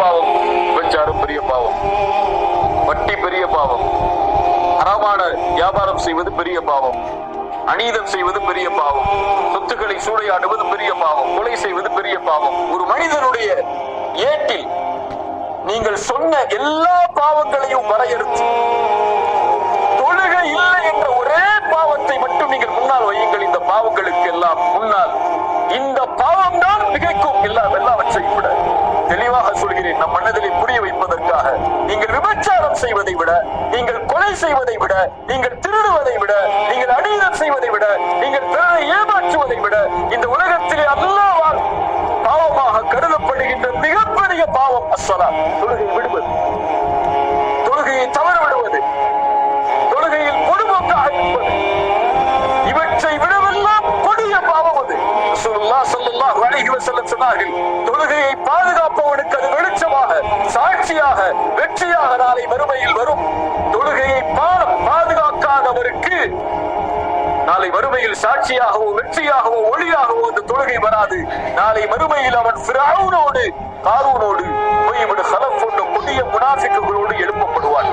பாவம், விபச்சாரம் பெரிய பாவம், வட்டி பெரிய பாவம், ஹராமான வியாபாரம் செய்வது பெரிய பாவம், அநீதம் செய்வது பெரிய பாவம், சொத்துக்களை சூறையாடுவது பெரிய பாவம், கொலை செய்வது பெரிய பாவம். ஒரு மனிதனுடைய ஏட்டில் நீங்கள் சொன்ன எல்லா பாவங்களையும் வரையறுத்து தொழுகை இல்லை என்ற ஒரே பாவத்தை மட்டும் நீங்கள் முன்னால் வையுங்கள். இந்த பாவங்களுக்கு எல்லாம் முன்னால் இந்த பாவம் தான் மிகைக்கும் எல்லாவற்றையும் விட. தெளிவாக சொல்கிறேன், நம் மனதிலே புரிய வைப்பதற்காக. நீங்கள் விபச்சாரம் செய்வதை விட, நீங்கள் கொலை செய்வதை விட, நீங்கள் திருடுவதை விட, நீங்கள் அநீதம் செய்வதை விட, நீங்கள் பிறரை ஏமாற்றுவதை விட இந்த உலகத்திலே அல்லாஹ்வால் பாவமாக கருதப்படுகின்ற மிகப்பெரிய பாவம் அஸ்ஸலாத், தொழுகை விடுவது, தொழுகையை தவற விடுவது, தொழுகையில் பொதுமொக்காக இருப்பது. இவற்றை விடவெல்லாம் கொடிய பாவம் அது. ரசூலுல்லாஹ் ஸல்லல்லாஹு அலைஹி வஸல்லம் சொன்னார்கள், தொழுகையை பாதுகாப்பவனுக்கு அது வெளிச்சமாக, சாட்சியாக, வெற்றியாக நாளை மறுமையில் வரும். தொழுகையை பாதுகாக்காதவருக்கு நாளை மறுமையில் சாட்சியாகவோ வெற்றியாகவோ ஒளியாகவோ அந்த தொழுகை வராது. நாளை மறுமையில் அவன் ஃபிரௌனோடு, காரூனோடு, உமைய் இப்னு கலஃப் போன்ற கொடிய முனாஃபிக்குகளோடு எழுப்பப்படுவான்.